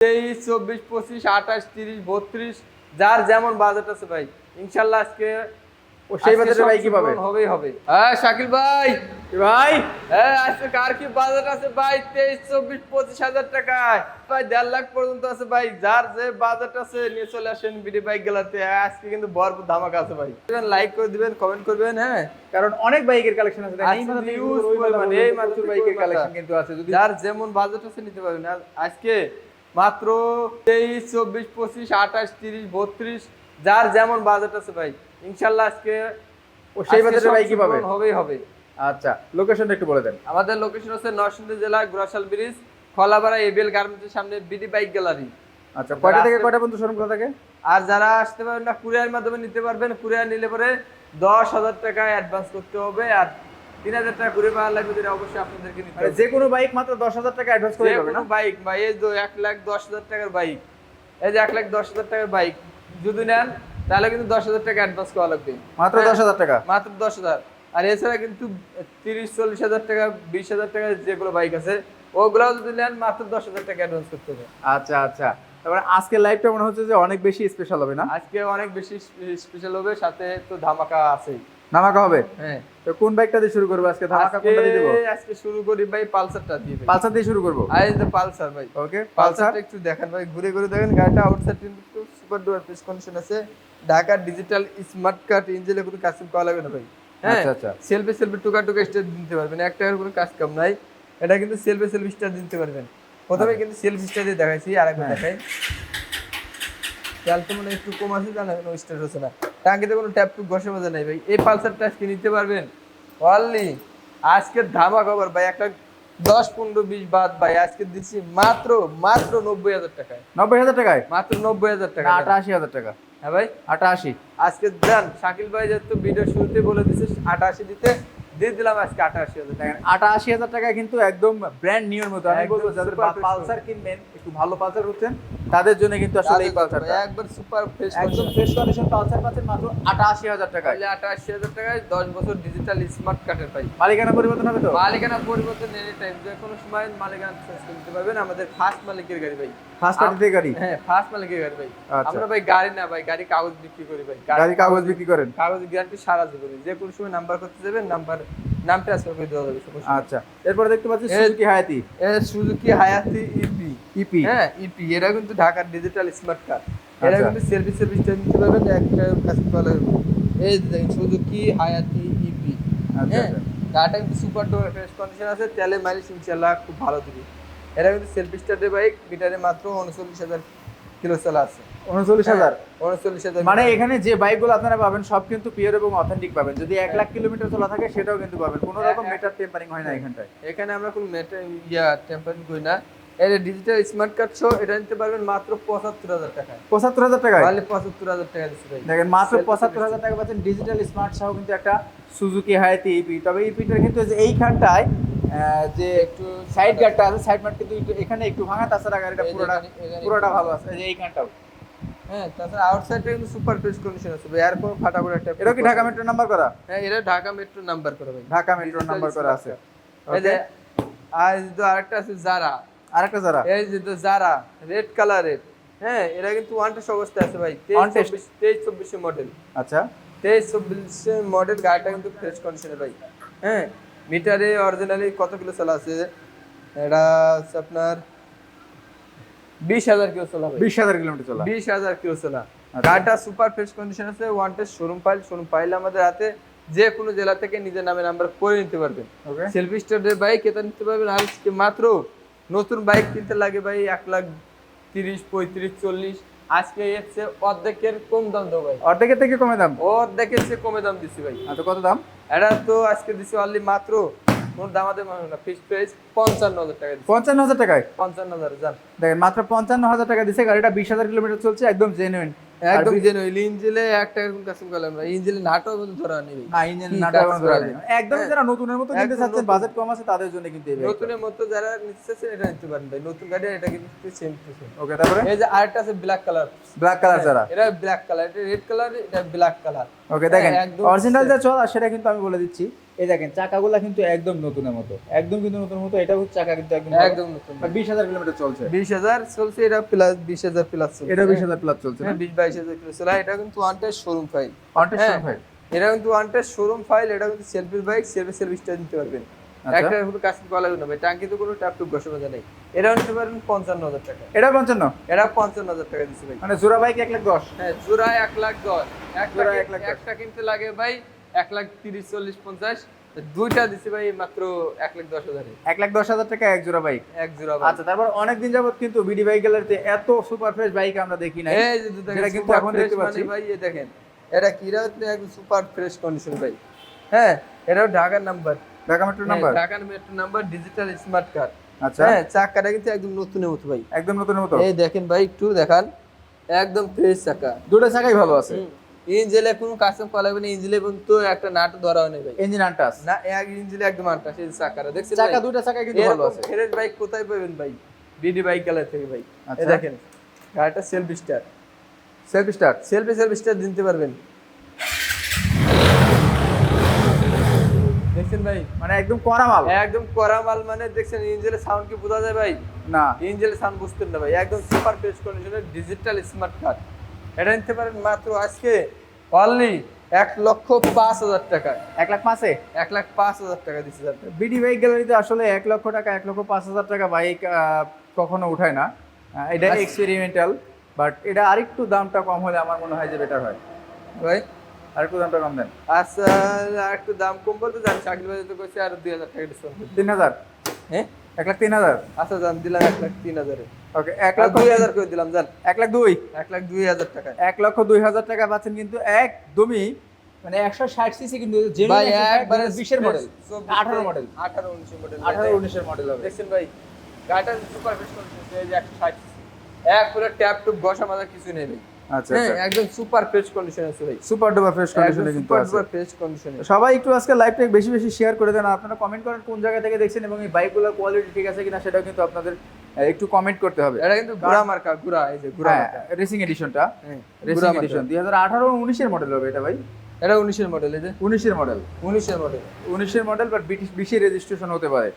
23, 24, 25, 28, 30, 32 যার যেমন বাজেট আছে ভাই ইনশাল্লাহ আজকে সেই বাজেটের বাইক কি পাবে? হবেই হবে। হ্যাঁ শাকিল ভাই, ভাই হ্যাঁ আজকে কার কি বাজেট আছে ভাই? 23, 24, 25,000 টাকায় ভাই 1.5 লাখ পর্যন্ত আছে ভাই। যার যে বাজেট আছে নিয়ে চলে আসেন বিডি বাইক গেলাতে। আজকে কিন্তু ভরপুর ধামাকা আছে ভাই। লাইক করে দিবেন, কমেন্ট করবেন। হ্যাঁ কারণ অনেক বাইকের কালেকশন আছে, আজকে হিউজ পরিমাণে এই মাত্র বাইকের কালেকশন কিন্তু আছে। যদি যার যেমন বাজেট আছে নিতে পারবেন। আর আজকে মাত্র 23, 24, 25, 28, 30, 32 যার যেমন বাজেট আছে ভাই ইনশাল্লাহ আজকে সেই বাজেটের বাইক কি পাবে? হবেই হবে। আচ্ছা, লোকেশনটা একটু বলে দেন। আমাদের লোকেশন হচ্ছে নরসিংদী জেলা গুরাশাল ব্রিজ, খলাপাড়া এবিএল গার্মেন্টসের সামনে বিডি বাইক গ্যালারি। আচ্ছা, কয়টা থেকে কয়টা পর্যন্ত শোরুম খোলা থাকে? আর যারা আসতে পারবেন না কুরিয়ার মাধ্যমে নিতে পারবেন। কুরিয়ার নিলে পরে 10,000 টাকা অ্যাডভান্স করতে হবে, আর 3,000 টাকা ঘুরে পাওয়া লাগবে, যেটা অবশ্যই আপনাদেরকে নিতে হবে। যে কোনো বাইক মাত্র 10,000 টাকা অ্যাডভান্স করে পাবে না? বাইক ভাই এই যে 1,10,000 টাকার বাইক, এই যে 1,10,000 টাকার বাইক যদি নেন তাহলে কিন্তু 10,000 টাকা অ্যাডভান্স করা লাগবে। মাত্র 10,000 টাকা? মাত্র 10,000। আর এছাড়া কিন্তু 30-40,000 টাকা 20,000 টাকার যেগুলো বাইক আছে ওগুলাও যদি নেন মাত্র 10,000 টাকা অ্যাডভান্স করতে হবে। আচ্ছা আচ্ছা, তারপরে আজকে লাইভটা মনে হচ্ছে যে অনেক বেশি স্পেশাল হবে না? আজকে অনেক বেশি স্পেশাল হবে, সাথে তো ধামাকা আছে। ধামাকা হবে? হ্যাঁ। তো কোন বাইকটা দিয়ে শুরু করব আজকে? ধামাকা কোনটা দিয়ে দেব? আজকে শুরু করি ভাই পালসারটা দিয়ে। পালসার দিয়ে শুরু করব? এই যে পালসার ভাই। ওকে, পালসারটা একটু দেখেন ভাই, ঘুরে ঘুরে দেখেন। গাড়িটা আউটসাইড কিন্তু সুপার ডুয়ার ফ্রেশ কন্ডিশন আছে। ঢাকা ডিজিটাল স্মার্ট কার্ড ইঞ্জিনে কোনো কাজ করা লাগবে না ভাই। হ্যাঁ, আচ্ছা আচ্ছা, সেলফি টুকা স্টার্ট দিতে পারবেন, এক টাকার কোনো কাজ কাম নাই। এটা কিন্তু সেলফি স্টার্ট দিতে পারবেন। প্রথমে কিন্তু সেলফি স্টার্ট দিয়ে দেখাইছি, আরেকবার দেখাই। তেল তো মনে একটু কম আছে, জানা কোনো স্টার্ট হচ্ছে না। টাঙ্কিতে কোনো ট্যাপ টুক ঘষে মজা নাই ভাই। এই পালসারটা আজকে নিতে পারবেন অনলি আজকে ধামা খবর ভাই, একটা 10, 15, 20 বাদ ভাই, আজকে দিচ্ছি মাত্র 90,000 টাকায়। 90,000 টাকায়? মাত্র 90,000 টাকা। 88,000 টাকা? হ্যাঁ ভাই 88। আজকে দেন শাকিল ভাই যেহেতু ভিডিও শুরুতে বলে দিছে 88 দিতে, দিয়ে দিলাম আজকে 88,000 টাকা। 88,000 টাকা কিন্তু একদম ব্র্যান্ড নিউ এর মতো। আমি একদম বলবো যাদের super fresh পালসার কিনবেন, একটু ভালো পালসার করছেন, তাদের জন্য কিন্তু আসলে এই পালসারটা একবার সুপার ফ্রেশ, একদম ফ্রেশ কন্ডিশন পালসার পাচ্ছেন মাত্র 88,000 টাকায়। 88,000 টাকায় 10 বছর ডিজিটাল স্মার্ট কার্ডের ভাই। মালিকানা পরিবর্তন হবে তো? মালিকানা পরিবর্তন এনি টাইম, যে কোনো সময় মালিকানা চেঞ্জ করতে পারবেন। আমাদের ফার্স্ট মালিকের গাড়ি ভাই। ফার্স্ট পার্টিতে গাড়ি? হ্যাঁ ফার্স্ট মালিকের গাড়ি ভাই। আচ্ছা। আমরা ভাই গাড়ি না ভাই, গাড়ি কাগজ বিক্রি করি ভাই। গাড়ি কাগজ বিক্রি করেন? কাগজ গ্যারান্টি সারা জীবনে, যে কোনো সময় নাম্বার করতে যাবেন, নাম ট্রান্সফার করে দেওয়া যাবে। আচ্ছা, এরপরে দেখতে পাচ্ছি সুজুকি হায়াতি। সুজুকি হায়াতি ইপি। ইপি? হ্যাঁ ইপি, এটা কিন্তু ঢাকার ডিজিটাল স্মার্ট কার্ড। এটা কিন্তু সেলফি স্টার্ট নিতে পারবেন, একটা কাজ করা। এই দেখেন সুজুকি হায়াতি ইপি। আচ্ছা, গাড়িটা কিন্তু সুপার ডুয়ার ফ্রেশ কন্ডিশন আছে, তেলে মাইলেজ ইনশাআল্লাহ খুব ভালো দিবে। এটা কিন্তু সেলফি স্টার্টের বাইক, মিটারে মাত্র 39,000 কিলো চলা আছে। 39,000? 39,000। মানে এখানে যে বাইকগুলো আপনারা পাবেন সব কিন্তু পিওর এবং অথেন্টিক পাবেন। যদি 1 লাখ কিলোমিটার চলা থাকে সেটাও কিন্তু পাবেন, কোনো রকম মিটার টেম্পারিং হয় না এখানটায়। এখানে আমরা কোনো মেটার টেম্পারিং করি না। এর ডিজিটাল স্মার্ট কার্ড সহ এটা নিতে পারবেন মাত্র 75,000 টাকায়। 75,000 টাকায়? তাহলে 75,000 টাকা দিচ্ছি ভাই। দেখেন মাত্র 75,000 টাকা পাচ্ছেন ডিজিটাল স্মার্ট সহ কিন্তু একটা সুজুকি হায়াতি ইপি। তবে ইপিটার কিন্তু যে এইখানটায় যে একটু সাইড গার্ডটা আছে, সাইড মার্ট কিন্তু এখানে একটু ভাঙা, তাছাড়া গাড়িটা পুরোটা ভালো আছে। এই যে এইখানটাও। হ্যাঁ, তাছাড়া আউটসাইডটা কিন্তু সুপার ফ্রেশ কন্ডিশন আছে ভাই, আর কোনো ফাটাফাটি একটা। এটা কি ঢাকা মেট্রো নাম্বার করা? হ্যাঁ, এটা ঢাকা মেট্রো নাম্বার করা ভাই। ঢাকা মেট্রো নাম্বার করা আছে। এই যে আর তো আরেকটা আছে জারা। আরেকটা যারা? এই যে তো জারা রেড কালারের। হ্যাঁ, এটা কিন্তু ওয়ান টেস্ট অবস্থায় আছে ভাই। 23-24 মডেল। আচ্ছা, 23-24 মডেল। গাড়িটা কিন্তু ফ্রেশ কন্ডিশনে ভাই। হ্যাঁ, মিটারে অরিজিনালি কত কিলো চলা আছে? এটা হচ্ছে আপনার 20,000 কিলো চলা ভাই। 20,000 কিলোমিটার চলা? 20,000 কিলো চলা। গাড়িটা সুপার ফ্রেশ কন্ডিশন আছে। ওয়ান টেস্ট শোরুম ফাইল আমাদের হাতে। যে কোনো জেলা থেকে নিজের নামে নাম্বার করে নিতে পারবেন। সেলফি স্টার্টের বাইক এটা নিতে পারবেন আজকে মাত্র। নতুন বাইক কিনতে লাগে ভাই 1,30,000, 35,000, 40,000। আজকে এসছে অর্ধেকের কম দাম দেবো ভাই। অর্ধেকের থেকে কমে দাম? অর্ধেকের চেয়ে কমে দাম দিচ্ছি ভাই। আচ্ছা, কত দাম? এটা তো আজকে দিচ্ছি অনলি মাত্র, কোন দামাতে মানে না, ফিক্সড প্রাইস 55,000 টাকা দিচ্ছি। 55,000 টাকায়? 55,000 জান। দেখেন মাত্র 55,000 টাকা দিছে। গাড়িটা 20,000 কিলোমিটার চলছে, একদম জেনুইন। একদম জেনুইন। ইঞ্জিনে 1 টাকার কোন কাস্টম করলাম না। ইঞ্জিনে নাটও বন্ধ ধরা নেই। না, ইঞ্জিন নাটক ধরা নেই। একদমই যারা নতুনের মতো কিনতে চাচ্ছেন, বাজেট কম আছে, তাদের জন্য কিন্তু এই বাইকটা। নতুনের মতো যারা নিতে চাচ্ছেন এটা নিতে পারেন ভাই। নতুন গাড়ি এটা কিন্তু সেম টু সেম। ওকে, তারপরে এই যে আরেকটা আছে ব্ল্যাক কালার। ব্ল্যাক কালার যারা? এটা ব্ল্যাক কালার, এটা রেড কালার, এটা ব্ল্যাক কালার। ওকে, দেখেন অরিজিনাল যা চল সেটা কিন্তু আমি বলে দিচ্ছি। এই দেখেন চাকাগুলো কিন্তু একদম নতুনের মতো, একদম কিন্তু নতুনের মতো। এটা হচ্ছে চাকা কিন্তু একদম একদম নতুন। 20,000 কিলোমিটার চলছে। 20,000 চলছে, এটা প্লাস 20,000 প্লাস চলছে। এটা 20,000 প্লাস চলছে না? হ্যাঁ 22,000 কিলো চলে। এটা কিন্তু one test showroom file. Contest ভাই। এটা কিন্তু ওয়ান টেস্ট শোরুম ফাইল। এটা কিন্তু সেলফির বাইক, সেলফিটা দিতে পারবেন। আচ্ছা। একটা কোনো কাজ করা লাগবে না ভাই, টাঙ্কিতে কোনো ট্যাপ টুপ বসানো যায় নাই। এটা নিতে পারেন 55,000 টাকা। এটা 55? এটা 55,000 টাকা দিছি ভাই। মানে জোড়া বাইক 1,10,000? হ্যাঁ জোড়া 1,10,000। জোড়া 1,10,000 একটা কিনতে লাগে ভাই 1,30,000, 40,000, 50। দুইটা দিছি ভাই মাত্র 1,10,000 এ। 1,10,000 টাকা এক জোড়া বাইক। এক জোড়া ভাই। আচ্ছা, তারপর অনেকদিন যাবত কিন্তু বিডি বাইক গ্যালারিতে এত সুপার ফ্রেশ বাইক আমরা দেখি নাই। এই যে দেখেন, যেটা কিন্তু super এখন fresh দেখতে পাচ্ছি। মানে ভাই এই দেখেন, এটা কি রাতে একদম সুপার ফ্রেশ কন্ডিশন ভাই। হ্যাঁ এটাও ঢাকার নাম্বার, ঢাকা মেট্রো নাম্বার? ঢাকার metro number, digital smart card. আচ্ছা। হ্যাঁ চাকাটা কিন্তু একদম নতুনের মতো ভাই, একদম নতুনের মতো। এই দেখেন ভাই একটু দেখান, একদম ফ্রেশ চাকা। দুটো চাকাই ভালো আছে। ইঞ্জিনে কোনো কাস্টম করা লাগবে না, ইঞ্জিনে কিন্তু একটা নাট ধরা হয় না ভাই। ইঞ্জিন আনটাস না এক ইঞ্জিনে একদম আনটাস। এই চাকাটা দেখছেন চাকা, ভাই? দুটো চাকা কিন্তু ভালো আছে। ফ্রেশ বাইক কোথায় পাবেন ভাই? বিডি বাইক গ্যালারি থেকে ভাই। আচ্ছা। এই দেখেন গাড়িটা self start, self start? Self start দিতে পারবেন। দেখছেন ভাই? মানে একদম কড়া মাল। একদম কড়া মাল। মানে দেখছেন ইঞ্জিনের সাউন্ড কি বোঝা যায় ভাই? না, ইঞ্জিনের সাউন্ড বুঝতেন না ভাই। একদম সুপার ফ্রেশ কন্ডিশনের ডিজিটাল স্মার্ট কার্ড। এটা নিতে পারেন মাত্র আজকে অনলি 1,05,000 টাকা। 1,05,000? 1,05,000 টাকা দিচ্ছি স্যার। বিডি বাইক গ্যালারিতে আসলে 1 লক্ষ টাকা, 1,05,000 টাকা বাইক কখনো উঠায় না। এটা আচ্ছা। এক্সপেরিমেন্টাল, বাট এটা আরেকটু দামটা কম হলে আমার মনে হয় যে বেটার হয়। ভাই আরেকটু দামটা কম দেন। আচ্ছা আর একটু দাম কম বলতে জানি, চাকরি বাজার তো কইছে আর 2,000 টাকা ডিসকাউন্ট। 3,000? হ্যাঁ 1,03,000? আচ্ছা জান দিলাম 1,03,000 এ। ওকে, 1,02,000 করে দিলাম জান। 1,02,000? 1,02,000 টাকা। 1,02,000 টাকা পাচ্ছেন কিন্তু একদমই মানে 160 সিসি কিন্তু ভাই জেনুইন একবারে 20 এর মডেল, 18 মডেল, 18-19 মডেল, 18-19 এর মডেল হবে। দেখছেন ভাই গাড়িটা সুপার ফ্রেশ কন্ডিশন, এই যে 160 এক পুরো ট্যাপ টুপ ঘষা মাজা কিছু নেই ভাই। আচ্ছা হ্যাঁ আচ্ছা, একদম সুপার ফ্রেশ কন্ডিশন আছে ভাই, সুপার ডুপার ফ্রেশ কন্ডিশনে কিন্তু সুপার আছে। ডুপার ফ্রেশ কন্ডিশনে। সবাই একটু আজকে লাইভটা বেশি বেশি শেয়ার করে দেন। আপনারা কমেন্ট করেন কোন জায়গা থেকে দেখছেন এবং এই বাইকগুলোর কোয়ালিটি ঠিক আছে কিনা সেটাও কিন্তু আপনাদের একটু কমেন্ট করতে হবে। এটা কিন্তু গুড়া মার্কা, গুড়া, এই যে গুড়া মার্কা রেসিং এডিশনটা, হ্যাঁ রেসিং এডিশন 2018-19 এর মডেল হবে এটা ভাই। এটা 19 এর মডেল, এই যে 19 এর মডেল, 19 এর মডেল, 19 এর মডেল বাট 20 এর রেজিস্ট্রেশন হতে পারে।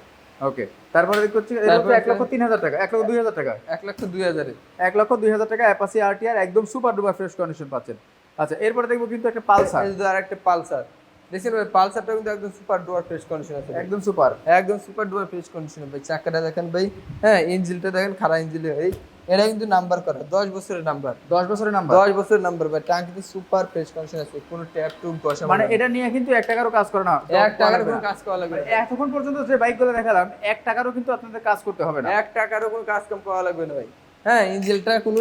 ওকে, তারপরে দেখতে হচ্ছে এটা হচ্ছে 1,03,000 টাকা, 1,02,000 টাকা, 1,02,000 এ। 1,02,000 টাকা অ্যাপাচি আরটিআর একদম সুপার ডুপার ফ্রেশ কন্ডিশন পাচ্ছেন। আচ্ছা, এরপরে দেখবো কিন্তু একটা পালসার। এই যে আরেকটা পালসার, দেখছেন ভাই পালসারটা কিন্তু একদম সুপার ডুপার ফ্রেশ কন্ডিশন আছে, একদম সুপার, একদম সুপার ডুপার ফ্রেশ কন্ডিশন ভাই। চাকাটা দেখেন ভাই, হ্যাঁ ইঞ্জিনটা দেখেন, খাড়া ইঞ্জিন। এই এটা কিন্তু নাম্বার করা 10 বছরের নাম্বার, 10 বছরের নাম্বার, 10 বছরের নাম্বার ভাই। টাঙ্কিতে সুপার ফ্রেশ কন্ডিশন আছে, কোনো ট্যাপ টুপ বসা মানে এটা নিয়ে কিন্তু 1 টাকারও কাজ করে না, 1 টাকার কোনো কাজ করা লাগবে না। এতক্ষণ পর্যন্ত যে বাইকগুলো দেখালাম 1 টাকারও কিন্তু আপনাদের কাজ করতে হবে না, 1 টাকারও কোনো কাজ কাম করা লাগবে না ভাই। হ্যাঁ ইঞ্জিনটা কোনো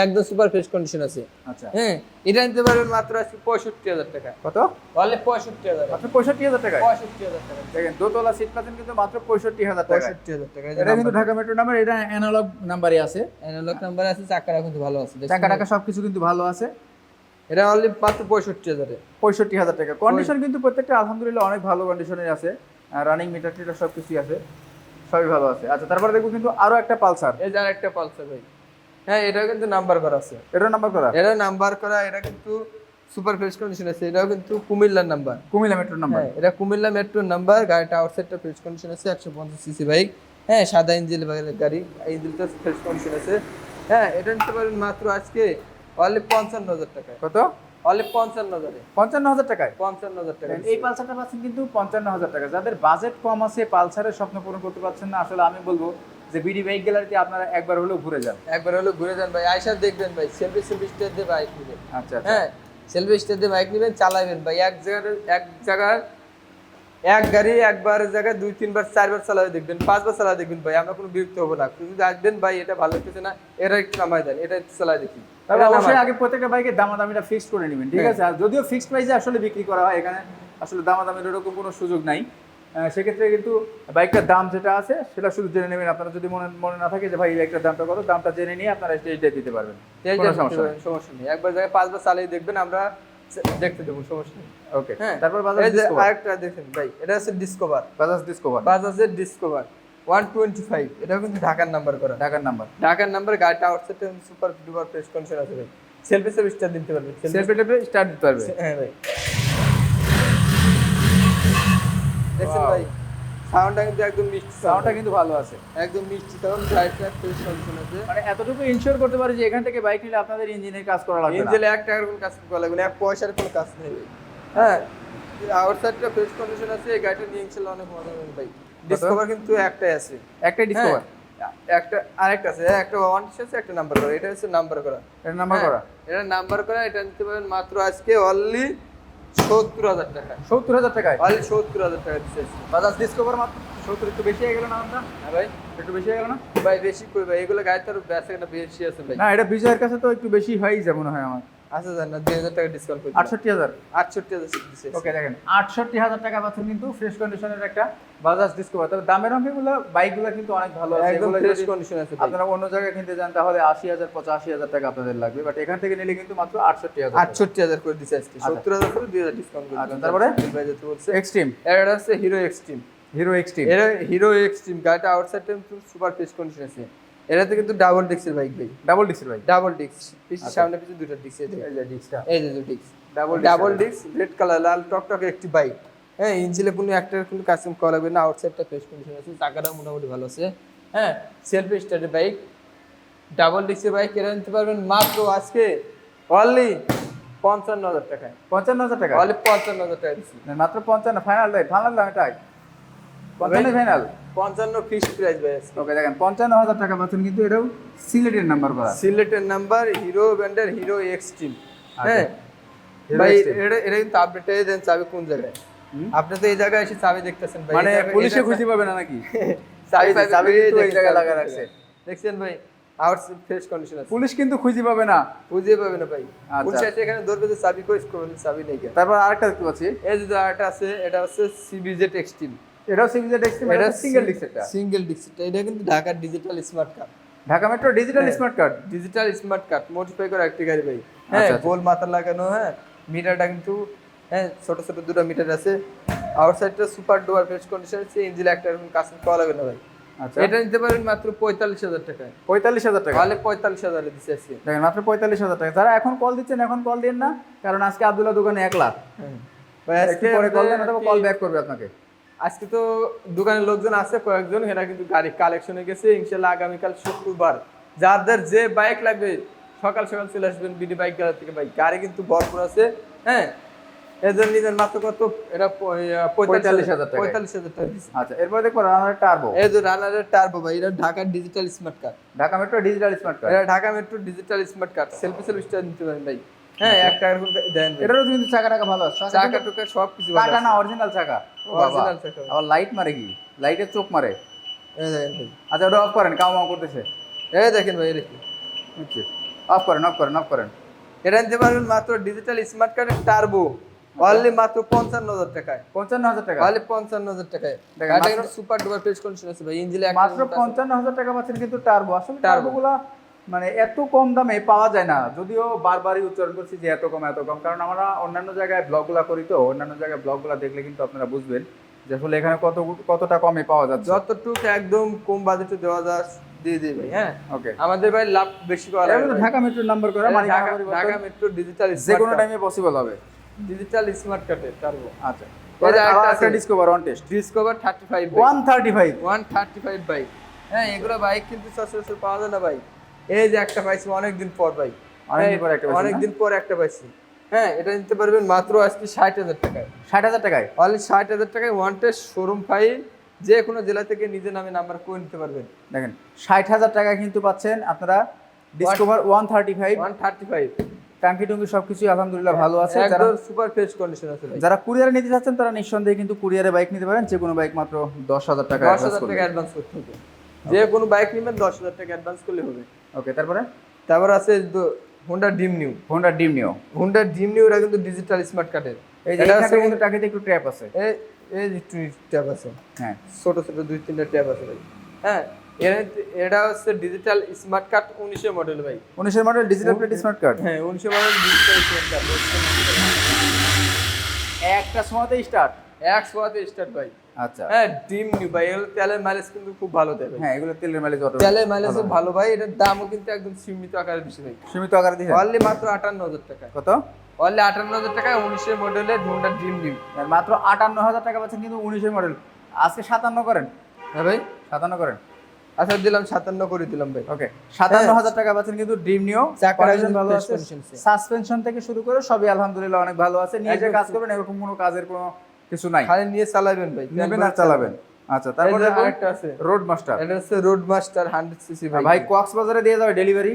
একদম সুপার ফ্রেশ কন্ডিশন আছে। আচ্ছা, হ্যাঁ এটা নিতে পারবেন মাত্র আজকে 65,000 টাকা। কত? বলে 65,000, মাত্র 65,000 টাকা। 65,000 টাকা দেখেন দোতলা সিট পাচ্ছেন কিন্তু মাত্র 65,000 টাকা। 65,000 টাকা। এটা কিন্তু ঢাকা মেট্রো নাম্বার, এটা অ্যানালগ নাম্বারই আছে, অ্যানালগ নাম্বার আছে, চাকাটা কিন্তু ভালো আছে, টাকা টাকা সবকিছু কিন্তু ভালো আছে। এটা অনলি মাত্র 65,000 এ। 65,000 টাকা। কন্ডিশন কিন্তু প্রত্যেকটা আলহামদুলিল্লাহ অনেক ভালো কন্ডিশনের আছে, রানিং মিটার টিটার সব কিছুই আছে, সবই ভালো আছে। আচ্ছা, তারপরে দেখবো কিন্তু আরো একটা পালসার। এই যে আরেকটা পালসার ভাই, হ্যাঁ এটা কিন্তু নাম্বার করা আছে, এটার নাম্বার করা, এটা নাম্বার করা, এটা কিন্তু সুপার ফ্রেশ কন্ডিশন আছে। এটাও কিন্তু কুমিল্লার নাম্বার, কুমিল্লা মেট্রো নাম্বার। হ্যাঁ এটা কুমিল্লা মেট্রোর নাম্বার। গাড়িটা আউটসাইডটা ফ্রেশ কন্ডিশন আছে, 150 সিসি বাইক, হ্যাঁ সাদা ইঞ্জিন গাড়ি, ইঞ্জিনটা ফ্রেশ কন্ডিশন আছে। হ্যাঁ এটা নিতে পারেন মাত্র আজকে অনলি 55,000 টাকা। কত? অনলি 55,000 এ। 55,000 টাকায় 55,000 টাকা। এই পালসারটা পাচ্ছেন কিন্তু 55,000 টাকা। যাদের বাজেট কম আছে, পালসারের স্বপ্ন পূরণ করতে পারছেন না, আসলে আমি বলবো যে বিডি বাইক গ্যালারিতে আপনারা একবার হলেও ঘুরে যান, একবার হলো ঘুরে যান ভাই, আয়সা দেখবেন ভাই, সেলফি স্টার দিয়ে বাইক নেবেন। আচ্ছা আচ্ছা, হ্যাঁ সেলফি স্টার দিয়ে বাইক নেবেন, চালাবেন ভাই। এক গাড়ি একবার জায়গায় 2-3 বার 4 বার চালাবে দেখবেন, 5 বার চালাবে দেখবেন ভাই, আমরা কোনো বিরক্ত হবো না। যদি আসবেন ভাই এটা ভালো লাগতেছে না, এটা একটু নামাই দেন, এটা একটু চালাই দেখি। তবে অবশ্যই আগে প্রত্যেকটা বাইকের দামাদামিটা ফিক্সড করে নেবেন, ঠিক আছে? আর যদিও ফিক্সড প্রাইসে আসলে বিক্রি করা হয়, এখানে আসলে দামাদামির এরকম কোনো সুযোগ নাই। সেক্ষেত্রে কিন্তু বাইকটার দাম যেটা আছে সেটা শুধু জেনে নেবেন। আপনারা যদি মনে না থাকে যে ভাই এই বাইকটার দামটা কত, দামটা জেনে নিয়ে আপনারা এইটা দিতে পারবেন, কোনো সমস্যা নেই। একবার জায়গায় 5 বার চালিয়ে দেখবেন, আমরা দেখতে দেবো, সমস্যা নেই। ওকে, হ্যাঁ তারপর এই যে আরেকটা দেখেন ভাই, এটা হচ্ছে ডিসকভার, বাজাজের ডিসকভার 125। এটাও কিন্তু ঢাকার নাম্বার করা, ঢাকার নাম্বার। গাড়িটা আউটসাইডে সুপার ডুপার ফ্রেশ কন্ডিশন আছে ভাই। সেলফি স্টার দিতে পারবে, সেলফি স্টার্ট দিতে পারবে। হ্যাঁ ভাই। দেখছেন Wow. ভাই সাউন্ডটা কিন্তু একদম মিষ্টি সাউন্ডটা কিন্তু ভালো আছে। একদম মিষ্টি সাউন্ড ড্রাইভটা ফ্রেশ কন্ডিশন আছে মানে এতটুকু ইনশিওর করতে পারি যে এখান থেকে বাইক নিলে আপনাদের ইঞ্জিনের কাজ করা লাগবে না। ইঞ্জিনে 1 টাকার কোনো কাজ করা লাগবে না, 1 পয়সার কোনো কাজ নেই ভাই। হ্যাঁ আউটসাইডটা ফ্রেশ কন্ডিশন আছে, এই গাড়িটা নিয়ে ইনশাআল্লাহ অনেক মজা হবে ভাই। ডিসকভার কিন্তু একটাই আছে, একটাই ডিসকভার, একটা আরেকটা আছে, একটা ওয়ান আছে, একটা নাম্বার করা, এটা হচ্ছে নাম্বার করা। এর নাম্বার করা, এটা নাম্বার করা, এটা নিতে পারেন মাত্র আজকে অনলি 70,000 টাকা। 70,000 টাকায় অনলি 70,000 টাকা দিচ্ছে। বাজাজ ডিসকভার মাত্র 70, একটু বেশি হয়ে গেল না দামটা? হ্যাঁ ভাই, একটু বেশি হয়ে গেল না? ভাই বেশি কই ভাই, এগুলো গাড়ি তো বেচা কেনা বেশি আছে ভাই। না, এটা বিজয়ের কাছে তো একটু বেশি হয়ই যায় মনে হয় আমার। আচ্ছা জান না 2,000 টাকা ডিসকাউন্ট করে 68,000। 68,000 দিচ্ছে। ওকে দেখেন 68,000 টাকা পাচ্ছেন কিন্তু ফ্রেশ কন্ডিশনের একটা বাজাজ ডিসকভার। তবে দামের অঙ্কগুলো বাইকগুলো কিন্তু অনেক ভালো আছে, একদম এগুলো ফ্রেশ যদি কন্ডিশন আছে ভাই। আপনারা অন্য জায়গায় কিনতে যান তাহলে 80,000 85,000 টাকা আপনাদের লাগবে, বাট এখান থেকে নিলে কিন্তু মাত্র 68,000। 68,000 করে দিচ্ছে আজকে, 70,000 করে 2,000 ডিসকাউন্ট করে আচ্ছা, দিচ্ছে। তারপরে ভাই যেতে বলছে এক্সট্রিম, এটা হচ্ছে হিরো এক্সট্রিম। হিরো এক্সট্রিম, এর হিরো এক্সট্রিম গাড়িটা আউটসাইডটা কিন্তু সুপার ফ্রেশ কন্ডিশন আছে। এটাতে কিন্তু ডাবল ডিস্কের বাইক ভাই, ডাবল ডিস্কের বাইক, ডাবল ডিস্ক, পিছনে আচ্ছা। সামনে পিছনে দুটো ডিস্ক, এই যে ডিস্কটা এই যে দুটো disc, double double disc, red colour, লাল টকটকে একটি বাইক। হ্যাঁ ইঞ্জিনে কোনো একটা কোনো কাস্টম করা লাগবে না, আউটসাইডটা ফ্রেশ কন্ডিশন আছে, চাকাটা মোটামুটি ভালো আছে। হ্যাঁ সেলফ স্টার্টের বাইক, ডাবল ডিস্কের বাইক, এটা নিতে পারবেন মাত্র আজকে অনলি 55,000 টাকায়। 55,000 টাকা, অনলি 55,000 টাকা দিচ্ছি। না, মাত্র 55 ফাইনাল রেট, ফাইনাল দাম এটাই 55 ফাইনাল। 55 ফিক্সড প্রাইস ভাই আজকে। ওকে দেখেন 55,000 টাকা পাচ্ছেন কিন্তু এটাও সিলেটের নাম্বার করা। সিলেটের নাম্বার, হিরো ব্র্যান্ডের হিরো এক্সট্রিম। হ্যাঁ Hero ভাই Extreme। এটা কিন্তু আপডেটে দেন চাবি কোন জায়গায়, আপনি তো এই জায়গায় এসে চাবি দেখতেছেন ভাই, মানে এই জায়গায়- পুলিশে এই জায়গায়- খুঁজে পাবে না নাকি? চাবি এই যে চাবি কিন্তু এই জায়গায় লাগা চাবি রাখছে। দেখছেন ভাই, আউট ফ্রেশ কন্ডিশন আছে, পুলিশ কিন্তু খুঁজে পাবে না। বুঝতে পারবে না ভাই। আচ্ছা। পুলিশ এসে এখানে ধরবে যে চাবি কই, করবে চাবি নেই কেন। তারপর আরেকটা দেখতে পাচ্ছি, এই যে আরেকটা আছে, এটা হচ্ছে সিবিজেড এক্সট্রিম। এটাও সিভিজেড এক্সট্রিম, এটা সিঙ্গেল ডিস্ক এটা। সিঙ্গেল ডিস্ক, এটা কিন্তু ঢাকার digital smart card, Dhaka metro digital smart card. Digital smart card modify করা একটি গাড়ি ভাই। হ্যাঁ আচ্ছা। গোল মাথা লাগানো, হ্যাঁ মিটারটা কিন্তু হ্যাঁ ছোট ছোট দুটো মিটার আছে, আউটসাইডটা সুপার ডুয়ার ফ্রেশ কন্ডিশন আছে, ইঞ্জিন একটা এরকম কাস্টম করা লাগবে না ভাই। আচ্ছা, এটা নিতে পারেন মাত্র 45,000 টাকায়। 45,000 টাকা, তাহলে 45,000 দিচ্ছে আজকে। দেখেন মাত্র 45,000 টাকা। যারা এখন কল দিচ্ছেন এখন কল দিন না, কারণ আজকে আব্দুল্লাহ দোকানে একলা। হ্যাঁ ভাই একটু আজকে পরে কল দেন অথবা কল কি- ব্যাক করবে আপনাকে। আজকে তো দোকানের লোকজন আছে কয়েকজন, এরা কিন্তু গাড়ি কালেকশনে গেছে। ইনশাল্লাহ আগামীকাল শুক্রবার যাদের যে বাইক লাগবে সকাল সকাল চলে আসবেন বিডি বাইক গ্যালারি থেকে। বাইক গাড়ি কিন্তু ভরপুর আছে। হ্যাঁ এদের নিজের মাত্র কত, এটা 45,000 টাকা। 45,000 টাকা দিচ্ছে। আচ্ছা, এরপর দেখবো রানার টার্বো, এই যে রানারের টার্বো ভাই, এটা ঢাকার digital smart card, Dhaka metro digital smart card. এটা Dhaka metro digital smart card, selfie star নিতে পারেন ভাই। হ্যাঁ 1 টাকার কোন দেন ভাই। এটারও কিন্তু চাকা টাকা ভালো আছে, চাকা টুকা সব কিছু ভালো কাটা আছে। না, অরিজিনাল চাকা। ও বাবা, Original চাকা। আবার লাইট মারে কি, লাইটের চোখ মারে। এই দেখেন ভাই, আচ্ছা, ওটা অফ করেন, কাউ মাউ করতেছে। এই দেখেন ভাই, এই দেখেন। অফ করেন, অফ করেন, অফ করেন। এটা নিতে পারবেন মাত্র ডিজিটাল স্মার্ট কার্ডের টার্বো অনলি মাত্র 55,000 টাকায়। 55,000 টাকা, অনলি 55,000 টাকায়। দেখেন, গাড়িটা মাত্র- কিন্তু সুপার ডুপার ফ্রেশ কন্ডিশন আছে ভাই, ইঞ্জিনে মাত্র 55,000 টাকা পাচ্ছেন কিন্তু টার্বো। আসলে Turbo। টার্বোগুলা মানে এত কম দামে পাওয়া যায় না, যদিও বারবারই উচ্চারণ করছি যে এত কম এত কম, কারণ আমরা অন্যান্য জায়গায় ব্লগগুলা করি, তো অন্যান্য জায়গায় ব্লগগুলা দেখলে কিন্তু আপনারা বুঝবেন যে আসলে এখানে কতটা কমে পাওয়া যাচ্ছে। যতটুকু একদম কম বাজেটে দেওয়া যায় দিয়ে দিই ভাই। হ্যাঁ ওকে, আমাদের ভাই লাভ বেশি করা লাগবে না। ঢাকা মেট্রোর নাম্বার করা মানে ঢাকা মেট্রো ডিজিটাল যে কোনো টাইমে পসিবল হবে। ডিজিটাল স্মার্ট কার্ডের টার্বো। আচ্ছা, এই যে আরেকটা একটা আছে। Discover on test discover 35 135। 135 bike. হ্যাঁ এগুলো বাইক কিন্তু সচরাচর পাওয়া যায় না ভাই। এই যে একটা পাইছি অনেকদিন পর ভাই, অনেকদিন পর একটা পাইছেন না? অনেকদিন পর একটা পাইছি। হ্যাঁ এটা নিতে পারবেন মাত্র আজকে 60,000 টাকায়। 60,000 টাকায়, অনলি 60,000 টাকায় ওয়ান টেস্ট শোরুম ফাইল, যে কোনো জেলা থেকে নিজের নামে নাম্বার করে নিতে পারবেন। দেখেন 60,000 টাকায় কিন্তু পাচ্ছেন আপনারা ডিসকভার 135। 135 টাঙ্কি টুঙ্কি সবকিছু আলহামদুলিল্লাহ ভালো আছে। যারা একদম সুপার ফ্রেশ কন্ডিশন আছে ভাই। যারা কুরিয়ারে নিতে চাচ্ছেন তারা নিঃসন্দেহে কিন্তু কুরিয়ারে বাইক নিতে পারেন। যে কোনো বাইক মাত্র 10,000 টাকা 10,000 টাকা অ্যাডভান্স করতে হবে। যে কোনো বাইক নেবেন 10,000 টাকা অ্যাডভান্স করলে হবে। ওকে, তারপরে তারপর আছে Honda dream new. Honda dream নিও। হোন্ডা ড্রিম নিউ এটা কিন্তু ডিজিটাল স্মার্ট কার্ডের। এই যে এটা এখানে আছে কিন্তু টাকিতে একটু ট্র্যাপ আছে। এই এই একটু ট্যাব আছে, হ্যাঁ, ছোট ছোট 2-3টা ট্যাব আছে ভাই। হ্যাঁ এটা হচ্ছে ডিজিটাল স্মার্ট কার্ড 19 মডেল ভাই। 19 model digital plate smart card. হ্যাঁ 19 মডেল ডিজিটাল স্মার্ট কার্ড। একটা সময়তে স্টার্ট। 100 স্টার্ট ভাই। আচ্ছা, হ্যাঁ ড্রিম নিউ ভাই, এগুলো তেলের মাইলেজ কিন্তু খুব ভালো দেয় ভাই। হ্যাঁ, এগুলো তেলের মাইলেজ অটো, তেলের মাইলেজ ভালো ভাই। এটার দামও কিন্তু একদম সীমিত আকারে বেশি ভাই, সীমিত আকারে দিবেন। অনলি মাত্র 58,000 টাকা। কত? অনলি 58,000 টাকায় 19 মডেলের হোন্ডা ড্রিম নিউ। মাত্র 58,000 টাকা পাচ্ছেন কিন্তু 19-এর মডেল। আজকে 57 করেন, হ্যাঁ ভাই 57 করেন। আচ্ছা দিলাম 57 করে দিলাম ভাই। ওকে 57,000 টাকা পাচ্ছেন কিন্তু ড্রিম নিউ। চাকাটা কন্ডিশন কিন্তু ভালো fresh আছে, condition আছে। সাসপেনশন থেকে শুরু করে সবই আলহামদুলিল্লাহ অনেক ভালো আছে। নিয়ে যে একদম কাজ করবেন এরকম কোনো কাজের কোনো কিছু নাই, খালি নিয়ে চালাবেন ভাই, নেবেন আর চালাবেন। আচ্ছা তারপরে এই যে আরেকটা আছে, রোড মাস্টার। এটা হচ্ছে রোড মাস্টার 100 সিসি ভাই। ভাই কক্সবাজারে দিয়ে যাবে ডেলিভারি,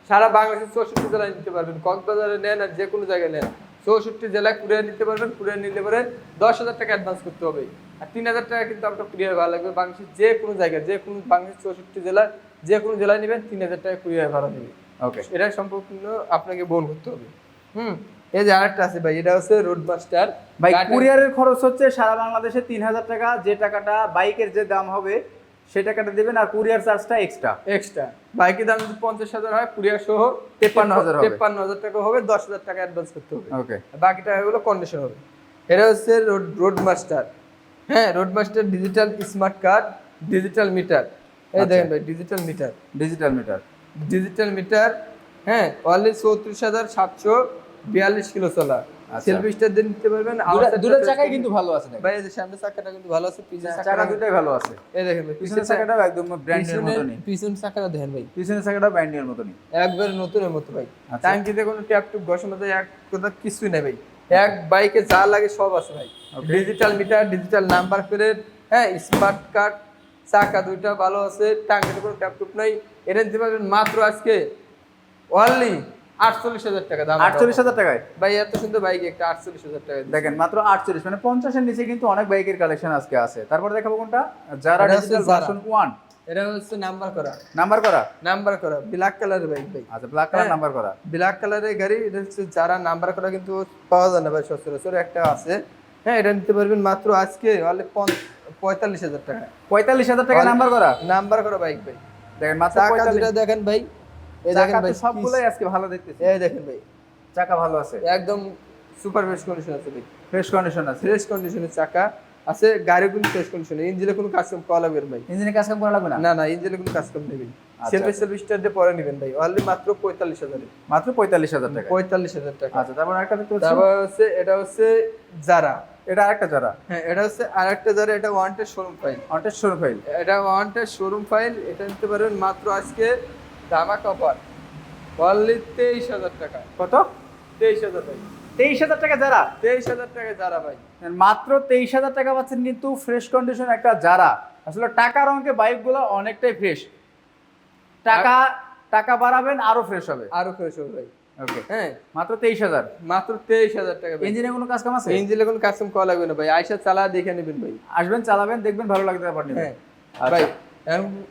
সারা বাংলাদেশের 64 জেলায় নিতে পারবেন, কক্সবাজারে নেন আর যে কোনো জায়গায় নেন 64 জেলায় কুরিয়ার নিতে পারবেন। কুরিয়ার নিলে পরে 10,000 টাকা অ্যাডভান্স করতে হবে, আর 3,000 টাকা কিন্তু আপনার কুরিয়ার ভাড়া লাগবে। বাংলাদেশের যে কোনো জায়গায়, যে কোনো বাংলাদেশের 64 জেলায় যে কোনো জেলায় নেবেন 3,000 টাকা কুরিয়ার ভাড়া নেবে। ওকে এটা সম্পূর্ণ আপনাকে বহন করতে হবে। এই যে আরেকটা আছে ভাই, এটা হচ্ছে রোড মাস্টার ভাই। কুরিয়ারের খরচ হচ্ছে সারা বাংলাদেশে 3,000 টাকা, যে টাকাটা বাইকের যে দাম হবে সেই টাকাটা দিবেন, আর কুরিয়ার চার্জটা এক্সট্রা। বাইকের দাম যদি 50,000 হয়, কুরিয়ার সহ 53,000 হবে। 53,000 টাকা হবে, 10,000 টাকা অ্যাডভান্স করতে হবে। ওকে বাকি টাকাগুলো কন্ডিশন হবে। এটা হচ্ছে রোড মাস্টার। হ্যাঁ, road master digital smart card, digital meter. এই দেখেন ভাই digital meter, digital meter, digital meter. হ্যাঁ, অনলি 34,742 কিলো চলা। সেলফি স্টার দিয়ে নিতে পারবেন। দুটো চাকাই কিন্তু ভালো আছে ভাই এই যে সামনের চাকাটা কিন্তু ভালো আছে, পিছনের চাকা চাকাটা দুটোই ভালো আছে। এই দেখেন ভাই পিছনের চাকাটাও একদম ব্র্যান্ডের মতনই, পিছনের চাকাটা দেখেন ভাই, পিছনের চাকাটাও ব্র্যান্ডের মতনই, একবার নতুনের মতো ভাই। আচ্ছা। ট্যাঙ্কিতে কোনো ট্যাপ টুপ ঘষার মতো এক কথা কিছুই নেই ভাই, এক বাইকে যা লাগে সব আছে ভাই। Digital meter, digital number plate, হ্যাঁ স্মার্ট কার্ড, চাকা দুইটা ভালো আছে, ট্যাঙ্কিতে কোনো ট্যাপ টুপ নাই। এটা নিতে পারবেন মাত্র আজকে অনলি 48,000 টাকা দাম। 48,000 টাকায় ভাই এত সুন্দর বাইক একটা 48,000 টাকা দেখেন, মাত্র 48, মানে 50-এর নিচে কিন্তু অনেক বাইকের কালেকশন আজকে আছে। তারপর দেখাবো কোনটা, যারা এটা হচ্ছে ডিজিটাল Zara। ভার্সন 1 এটা হচ্ছে নাম্বার করা, নাম্বার করা, ব্ল্যাক কালারের বাইক ভাই। আচ্ছা ব্ল্যাক কালার নাম্বার করা, ব্ল্যাক কালারের গাড়ি। এটা হচ্ছে যারা নাম্বার করা কিন্তু পাওয়া যায় না ভাই সচরাচর, একটা আছে। হ্যাঁ, এটা নিতে পারবেন মাত্র আজকে অনলি 45,000 টাকা। 45,000 টাকা নাম্বার করা, নাম্বার করা বাইক ভাই। দেখেন মাত্র চাকা 45। দুটো দেখেন ভাই, এই দেখেন চাকা ভাই তো সবগুলোই আজকে ভালো দেখতেছি, এই দেখেন ভাই চাকা ভালো আছে, একদম সুপার ফ্রেশ কন্ডিশন আছে ভাই, ফ্রেশ কন্ডিশন আছে, ফ্রেশ কন্ডিশনের চাকা আছে। গাড়ি কিন্তু ফ্রেশ কন্ডিশনে, ইঞ্জিনে কোনো কাজ কাম করা লাগবে না ভাই। ইঞ্জিনে কাজ কাম করা লাগবে না, না না, ইঞ্জিনে কোনো কাজ কাম নেবেন। আচ্ছা। সেলফি স্টার দিয়ে পরে নেবেন ভাই, অনলি মাত্র 45,000 মাত্র 45,000 টাকা। 45,000 টাকা। আচ্ছা তারপর আরেকটা দেখতে পাচ্ছি, তারপর হচ্ছে এটা হচ্ছে যারা, এটা আরেকটা যারা, হ্যাঁ এটা হচ্ছে আরেকটা যারা। এটা wanted showroom file, on test showroom file, এটা ওয়ান্টেড শোরুম ফাইল। এটা নিতে পারবেন মাত্র আজকে ধামাকা অফার অনলি 23,000 টাকা। কত? 23,000 ভাই, 23,000 টাকা যারা, 23,000 টাকা যারা ভাই। মাত্র 23,000 টাকা পাচ্ছেন কিন্তু ফ্রেশ কন্ডিশন একটা যারা। আসলে টাকার অঙ্কে বাইকগুলো অনেকটাই ফ্রেশ, টাকা বাড়াবেন আরো ফ্রেশ হবে, আরো ফ্রেশ হবে ভাই। ওকে হ্যাঁ, মাত্র 23,000। মাত্র 23,000 টাকা ভাই। ইঞ্জিনে কোনো কাজ কাম আছে? ইঞ্জিনে কোনো কাস্টম করা লাগবে না ভাই, আয়সা চালা দেখে নেবেন ভাই। আসবেন, চালাবেন, দেখবেন ভালো লাগবে, তারপর নেবেন। হ্যাঁ আচ্ছা। ভাই,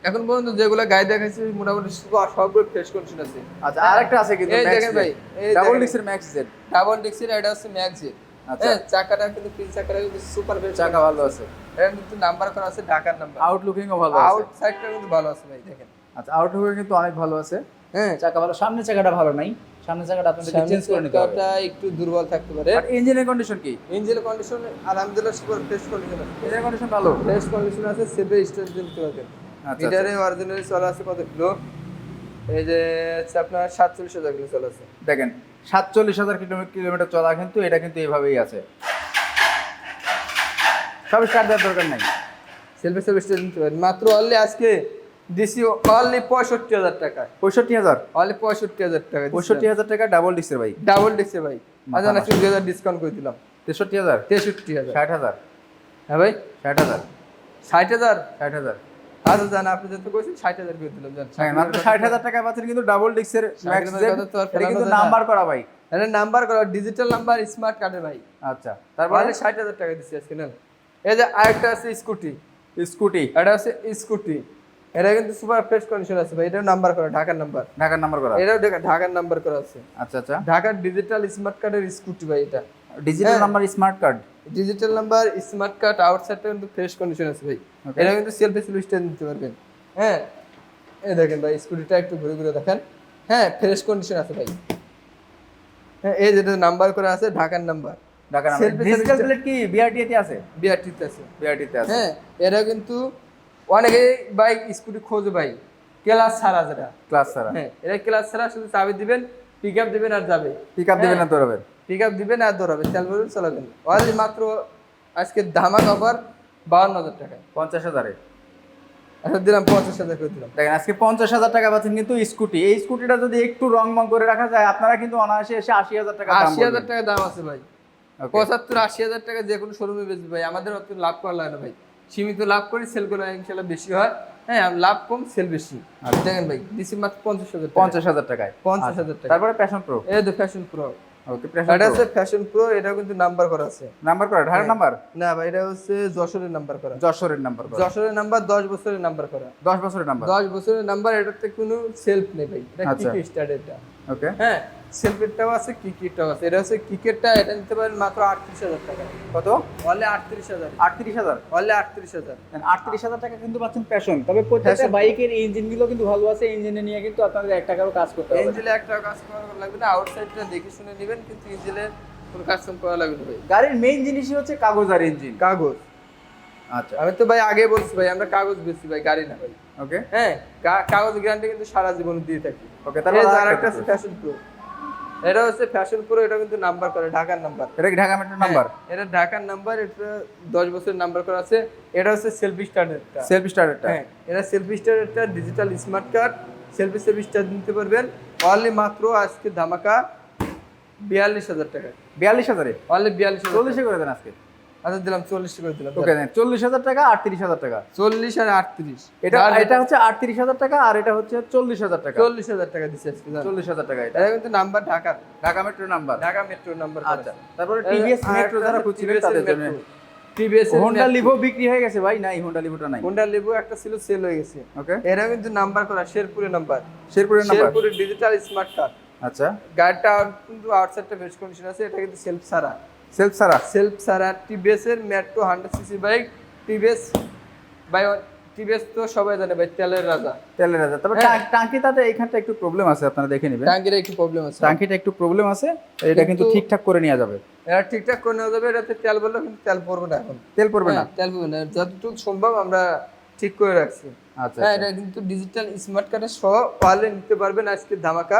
এখন পর্যন্ত যেগুলো গাড়ি দেখাচ্ছি মোটামুটি সবগুলো ফ্রেশ কন্ডিশন আছে। আচ্ছা আরেকটা আছে কিন্তু, এই দেখেন ভাই, এই ডাবল দেখেন। ডিক্সের ম্যাক্স জেড, ডাবল ডিক্সের, এটা হচ্ছে ম্যাক্স জেড। আচ্ছা। হ্যাঁ, চাকাটা কিন্তু পিন চাকাটা কিন্তু সুপার ফ্রেশ, চাকা ভালো আছে, এটা কিন্তু নাম্বার করা আছে ঢাকার নাম্বার। আউটলুকিংও ভালো আছে, আউটসাইডটা কিন্তু ভালো আছে ভাই দেখেন। আচ্ছা আউটলুকিং কিন্তু অনেক ভালো আছে, হ্যাঁ, চাকা ভালো। সামনের চাকাটা ভালো নাই, সামনের চাকাটা আপনাদের চেঞ্জ করে নিতে হবে, চাকাটা একটু দুর্বল থাকতে পারে। আর ইঞ্জিনের কন্ডিশন কি? ইঞ্জিনের কন্ডিশন আলহামদুলিল্লাহ সুপার ফ্রেশ কন্ডিশন আছে, ইঞ্জিনের কন্ডিশন ভালো, ফ্রেশ কন্ডিশন আছে। সেভে স্টার্ট দিতে পারবেন। আচ্ছা। মিটারে অরিজিনালি চলা আছে কত কিলো? এই যে হচ্ছে আপনার 47,000 কিলো চলা আছে। দেখেন 47,000 কিলোমিটার চলা, কিন্তু এটা কিন্তু এইভাবেই আছে, সব স্টার্ট দেওয়ার দরকার নাই, সেলফি স্টার্ট দিতে পারেন মাত্র অনলি আজকে ডিসি অনলি 65,000 টাকা। 65,000, অনলি 65,000 টাকা। 65,000 টাকা ডাবল ডিক্সের ভাই, ডাবল ডিক্সে ভাই। আচ্ছা না, 2,000 ডিসকাউন্ট করে দিলাম, 63,000, 63,000। 60,000, হ্যাঁ ভাই, 60,000, 60,000। 60,000, আচ্ছা জান, আপনি যত কইছেন 60,000 করে দিলাম জান। হ্যাঁ মাত্র 60,000 টাকা পাচ্ছেন কিন্তু ডাবল ডিক্সের ম্যাক্স 60,000 জেড, কথা তো আর এটা কিন্তু ফেলানো যায় না। নাম্বার করা ভাই। এটা নাম্বার করা ডিজিটাল নাম্বার স্মার্ট কার্ডের ভাই। আচ্ছা তারপরে তারপরে 60,000 টাকা দিচ্ছি আজকে নেন। এই যে আরেকটা আছে স্কুটি, স্কুটি, এটা আছে স্কুটি। এটা কিন্তু সুপার ফ্রেশ কন্ডিশন আছে ভাই, এটা নাম্বার করা ঢাকার নাম্বার, ঢাকার নাম্বার করা, এটাও ঢাকার নাম্বার করা আছে। আচ্ছা আচ্ছা, ঢাকার ডিজিটাল স্মার্ট কার্ডের স্কুটি ভাই। এটা ডিজিটাল হ্যাঁ। Number smart card, digital number smart card, আউটসাইডটা কিন্তু ফ্রেশ কন্ডিশন আছে ভাই। Okay. এটা কিন্তু সেলফি স্টার্ট নিতে পারবেন। হ্যাঁ, এই দেখেন ভাই স্কুটিটা একটু ঘুরে ঘুরে দেখেন। হ্যাঁ, ফ্রেশ কন্ডিশন আছে ভাই। হ্যাঁ, এই যেটা নাম্বার করা আছে ঢাকার নাম্বার, ঢাকার number. Selfie digital service- plate কি বিআরটি তে আছে? বিআরটিতে আছে। বিআরটি তে আছে, হ্যাঁ, এরা কিন্তু অনেকেই বাইক স্কুটি খোঁজে ভাই ক্লাস ছাড়া, যেটা ক্লাস ছাড়া। হ্যাঁ, এটা ক্লাস ছাড়া শুধু চাবি দিবেন, পিক আপ দিবেন আর যাবে, পিক আপ দেবেন না দৌড়াবেন। পিক আপ দিবেন আর দৌড়াবে, তেল ভরবেন চালাবেন। অনলি মাত্র আজকে ধামাক অফার 52,000 টাকায়। 50,000-এ আচ্ছা দিলাম 50,000 করে দিলাম। দেখেন আজকে 50,000 টাকা পাচ্ছেন কিন্তু স্কুটি। এই স্কুটিটা যদি একটু রং মং করে রাখা যায় আপনারা কিন্তু অনায়াসে এসে 80,000 টাকা দাম 80,000 টাকা দাম আছে ভাই। Okay. 75-80,000 টাকা যে কোনো শোরুমে বেচবে ভাই, আমাদের অত লাভ করা লাগে না ভাই। সীমিত লাভ করি, সেল করে ইনশাআল্লাহ বেশি হয়। হ্যাঁ লাভ কম সেল বেশি। দেখেন ভাই দিছি মাত্র 50,000 টাকা। 50,000 টাকায় 50,000 টাকা। তারপরে প্যাশন প্রো। এই তো ফ্যাশন প্রো। ওকে এটা হচ্ছে ফ্যাশন প্রো, এটাও কিন্তু নাম্বার করা আছে। নাম্বার করা ঢাকার নাম্বার না ভাই এটা হচ্ছে যশোরের নাম্বার করা। যশোরের নাম্বার করা। যশোরের নাম্বার 10 বছরের নাম্বার করা। 10 বছরের নাম্বার। 10 বছরের নাম্বার, এটাতে কোনো সেলফ নেই ভাই। এটা আচ্ছা। কিক স্টার্ট এটা। ওকে। হ্যাঁ সেলফেরটাও আছে, কিকেরটাও আছে। এটা হচ্ছে কিকেরটা, এটা নিতে পারেন মাত্র 38,000 টাকা। কত? অনলি 38,000। 38,000। অনলি 38,000। 38,000 টাকা কিন্তু পাচ্ছেন প্যাশন। তবে প্রত্যেকটা বাইকের ইঞ্জিনগুলো কিন্তু ভালো আছে, ইঞ্জিনে নিয়ে কিন্তু আপনাদের 1 টাকারও কাজ করতে হবে না। ইঞ্জিনে একটা কাজ করা লাগবে না, আউটসাইডটা দেখে শুনে নেবেন, কিন্তু ইঞ্জিনে কোনো কাস্টম করা লাগবে না ভাই। গাড়ির মেইন জিনিসই হচ্ছে কাগজ আর ইঞ্জিন। কাগজ। আচ্ছা আমি তো ভাই আগে বলছি ভাই, আমরা কাগজ বেচি ভাই, গাড়ি না ভাই। ওকে। হ্যাঁ কাগজ গ্যারান্টি কিন্তু সারা জীবন দিয়ে থাকি। ওকে তারপর আরেকটা আছে ফ্যাশন প্রো। এটা হচ্ছে ফ্যাশন প্রো, এটা কিন্তু নাম্বার করে ঢাকার নাম্বার। এটা কি ঢাকা মেট্রো নাম্বার? এটা ঢাকার নাম্বার, এটা 10 বছরের নাম্বার করা আছে। এটা হচ্ছে সেলফি স্টার্টারটা। সেলফি স্টার্টারটা। হ্যাঁ এটা সেলফি স্টার্টারটা digital smart card, selfie start নিতে পারবেন অনলি মাত্র আজকে ধামাকা 42,000 টাকা। 42,000-এ অনলি 42,000। 40-এ করে দেন আজকে। আচ্ছা দিলাম 40 করে দিলাম। ওকে দেন 40,000 টাকা 38,000 টাকা। 40 আর 38। এটা হচ্ছে 38,000 টাকা আর এটা হচ্ছে 40,000 টাকা। 40,000 টাকা দিচ্ছে আজকে। 40,000 টাকা এটা। এটা কিন্তু নাম্বার ঢাকার, Dhaka metro number. Dhaka metro number. আচ্ছা তারপরে টিভিএস মেট্রো যারা খুঁজছিলেন তাদের জন্য। টিভিএস হোন্ডা লিভো বিক্রি হয়ে গেছে ভাই, নাই হোন্ডা লিভোটা নাই। হোন্ডা লিভো একটা ছিল, সেল হয়ে গেছে। ওকে। এরা কিন্তু নাম্বার করা শেরপুরের নাম্বার। শেরপুরের নাম্বার। শেরপুরের ডিজিটাল স্মার্ট কার্ড। আচ্ছা গাড়িটা কিন্তু আউটসাইডটা ফ্রেশ কন্ডিশন আছে, এটা কিন্তু সেলফ সারা। সেলফ সারা। সেলফ সারা টিভিএস এর মেট্রো 100 সিসি বাইক। টিভিএস ভাই, টিভিএস তো সবাই জানে ভাই, তেলের রাজা। তেলের রাজা। তবে টাঙ্কিটাতে এইখানটা একটু প্রবলেম আছে, আপনারা দেখে নেবেন। টাঙ্কির একটু প্রবলেম আছে। টাঙ্কিটা একটু প্রবলেম আছে, এটা কিন্তু ঠিকঠাক করে নেওয়া যাবে। এটা ঠিকঠাক করে নেওয়া যাবে। এটাতে তেল বললেও কিন্তু তেল পড়বে না এখন। তেল পড়বে না? তেল পড়বে না, যতটুকু সম্ভব আমরা ঠিক করে রাখছি। আচ্ছা হ্যাঁ এটা কিন্তু ডিজিটাল স্মার্ট কার্ডের সহ পারলে নিতে পারবেন আজকে ধামাকা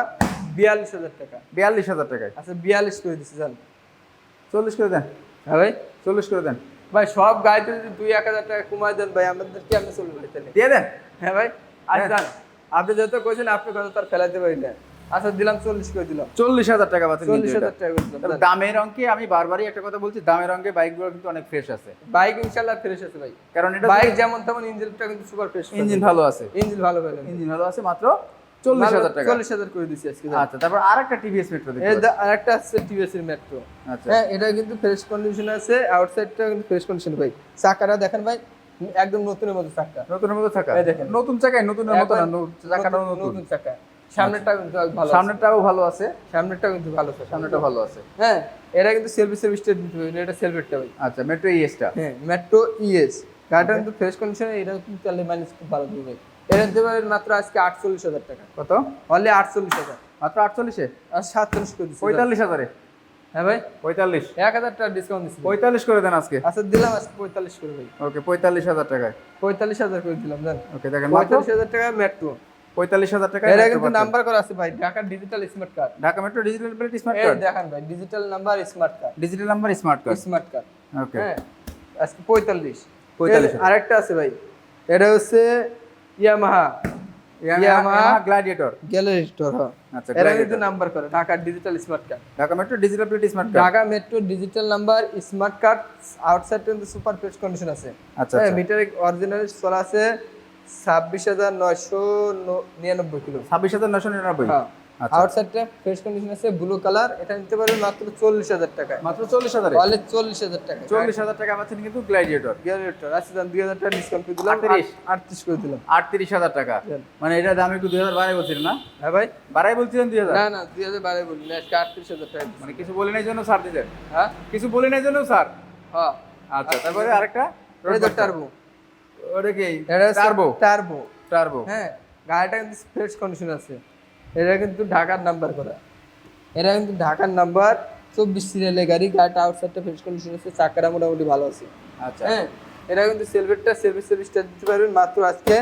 42,000 টাকা। 42,000 টাকায়। আচ্ছা 42 করে দিচ্ছি জান। 40 করে দেন। হ্যাঁ ভাই 40 করে দেন ভাই, সব গাড়িতে যদি 2-1,000 টাকা কমায় দেন ভাই, আমাদের কি আপনি চলবে ভাই তাহলে? দিয়ে দেন। হ্যাঁ ভাই আজ জান, আপনি যত কইছেন আপনি কত তার ফেলাতে পারি না। আচ্ছা দিলাম 40 করে দিলাম। 40,000 টাকা পাচ্ছেন কিন্তু 40,000 এটা। টাকা করে দিলাম। তবে দামের অঙ্কে আমি বারবারই একটা কথা বলছি, দামের অঙ্কে বাইকগুলো কিন্তু অনেক ফ্রেশ আছে। বাইক ইনশাআল্লাহ ফ্রেশ আছে ভাই, কারণ এটা বাইক যেমন তেমন ইঞ্জিনটা কিন্তু সুপার ফ্রেশ। ইঞ্জিন ভালো আছে। ইঞ্জিন ভালো পেলেন। ইঞ্জিন ভালো আছে, মাত্র 40,000 টাকা। 40,000 করে দিছি আজকে। আচ্ছা তারপর আরেকটা টিভিএস মেট্রো দেখতে এই পাচ্ছি। আরেকটা আছে টিভিএস এর মেট্রো। আচ্ছা হ্যাঁ এটা কিন্তু ফ্রেশ কন্ডিশন আছে, আউটসাইডটা কিন্তু ফ্রেশ কন্ডিশন ভাই। চাকাটা দেখেন ভাই, একদম নতুনের মতো চাকা। নতুনের মতো চাকা। এই দেখেন। নতুন চাকায় নতুনের মতো না, চাকাটাও নতুন। নতুন চাকা। সামনেরটা কিন্তু ভালো। সামনেরটাও ভালো আছে। সামনেরটাও কিন্তু ভালো আছে। সামনেটা ভালো আছে। হ্যাঁ এটা কিন্তু সেলফি স্টার্ট দিতে হবে, এটা সেলফেরটা ভাই। আচ্ছা মেট্রো ইএসটা। হ্যাঁ মেট্রো ইএস গাড়িটা কিন্তু ফ্রেশ কন্ডিশনে, এটা কিন্তু চালে মাইলেজ খুব ভালো দিবে ভাই। এটা দিতে পারেন মাত্র আজকে 48,000 টাকা। কত? অনলি 48,000। মাত্র 48-এ? আর 47 করে দিচ্ছি। 45,000-এ? হ্যাঁ ভাই 45। 1,000 টাকা ডিসকাউন্ট দিচ্ছি। 45 করে দেন আজকে। আচ্ছা দিলাম আজকে 45 করে ভাই। ওকে 45,000 টাকায়। 45,000 করে দিলাম জান। ওকে দেখেন মাত্র 45,000 টাকা মেট্রো। 45,000 টাকায় এটা মেট্রো কিন্তু পাচ্ছেন। নাম্বার করা আছে ভাই, Dhaka digital smart card. Dhaka metro digital plate smart এই কার্ড। দেখেন ভাই, digital number smart card. Digital number smart card. Smart card. Okay হ্যাঁ আজকে 45। 45,000 আরেকটা আছে ভাই, এটা হচ্ছে ইয়ামাহা ইয়ামাহা গ্ল্যাডিয়েটর। গ্যালারিস্টোর। হ্যাঁ আচ্ছা এটা কিন্তু নাম্বার করে Dhaka digital smart card. Dhaka metro digital plate smart card. Dhaka metro digital number smart card, outside কিন্তু সুপার ফ্রেশ কন্ডিশন আছে। আচ্ছা হ্যাঁ মিটারে অরিজিনাল চলা আছে 26,999 কিলো। 26,999। হ্যাঁ আচ্ছা আউটসাইডটা ফ্রেশ কন্ডিশন আছে, ব্লু কালার। এটা নিতে পারবেন মাত্র 40,000 টাকায়। মাত্র 40,000-এ? তাহলে 40,000 টাকা। 40,000 টাকা পাচ্ছেন কিন্তু গ্ল্যাডিয়েটর। গ্যালারিস্টোর আছে জান, 2,000 টাকা ডিসকাউন্ট করে দিলাম। 38 করে দিলাম। 38,000 টাকা। মানে এটা দাম একটু 2,000 বাড়াই বলছিলেন না? হ্যাঁ ভাই বাড়াই বলছিলেন 2,000? না না 2,000 বাড়াই বলি না, আজকে 38,000 টাকা। মানে কিছু বলে নাই জন্য ছাড় দিলেন? হ্যাঁ কিছু বলে নাই জন্য স্যার? হ্যাঁ আচ্ছা তারপরে আরেকটা এটা টার্বো। ওটা কি? এটা টার্বো। টার্বো। টার্বো। হ্যাঁ গাড়িটা কিন্তু ফ্রেশ কন্ডিশন আছে। এটা কিন্তু ঢাকার নাম্বার করা। এটা কিন্তু ঢাকার নাম্বার 24 সিরিয়ালের গাড়ি। গাড়িটা আউটসাইডটা ফ্রেশ কন্ডিশন আছে, চাকাটা মোটামুটি ভালো আছে। আচ্ছা হ্যাঁ এটা কিন্তু সেলফেরটা সেলফি সার্ভিসটা দিতে পারবেন মাত্র আজকে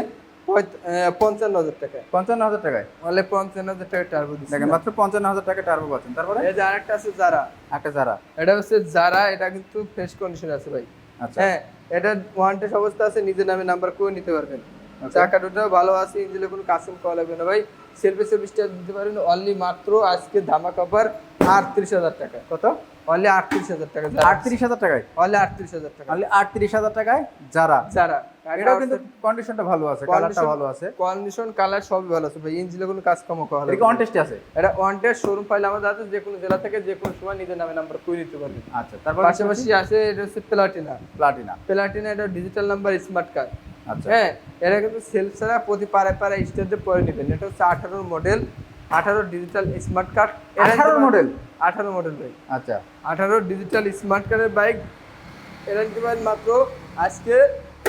55,000 টাকায়। 55,000 টাকায় অনলি 55,000 টাকা টার্বো দিচ্ছি। দেখেন মাত্র 55,000 টাকা টার্বো পাচ্ছেন। তারপরে এই যে আরেকটা আছে যারা, একটা যারা, এটা হচ্ছে যারা, এটা কিন্তু ফ্রেশ কন্ডিশন আছে ভাই। আচ্ছা হ্যাঁ, এটা ওয়ান টেস্ট অবস্থা আছে, নিজের নামে নাম্বার করে নিতে পারবেন। Okay. চাকা দুটো ভালো আছে, ইঞ্জিনে কোনো কাস্টম করা লাগবে না ভাই। সেলফি সার্ভিসটা দিতে পারেন অনলি মাত্র আজকে ধামাকা অফার 38,000 টাকা। কত? অনলি 38,000 টাকা। 38,000 টাকায়, অনলি 38,000 টাকা। অনলি 38,000 টাকায় যারা। যারা এটাও কিন্তু কন্ডিশনটা ভালো আছে, কালারটা ভালো আছে, কন্ডিশন কালার সবই ভালো আছে ভাই, ইঞ্জিনে কোনো কাজ কম করা এটা লাগবে কি না। অন টেস্টে আছে? এটা ওয়ান টেস্ট শোরুম ফাইল আমাদের আছে, যে কোনো জেলা থেকে যে কোনো সময় নিজের নামে নাম্বার করে নিতে পারবেন। আচ্ছা তারপর পাশাপাশি আছে এটা হচ্ছে প্লাটিনা। প্লাটিনা, প্লাটিনা এটা ডিজিটাল নাম্বার স্মার্ট কার্ড। আচ্ছা হ্যাঁ, এটা কিন্তু সেলফ ছাড়া প্রতি পাড়ায় স্টেজে পরে নেবেন। এটা হচ্ছে 18 model, 18 digital smart card. 18 model? 18 model ভাই, আচ্ছা 18 ডিজিটাল স্মার্ট কার্ডের বাইক। এটা নিতে পারেন মাত্র আজকে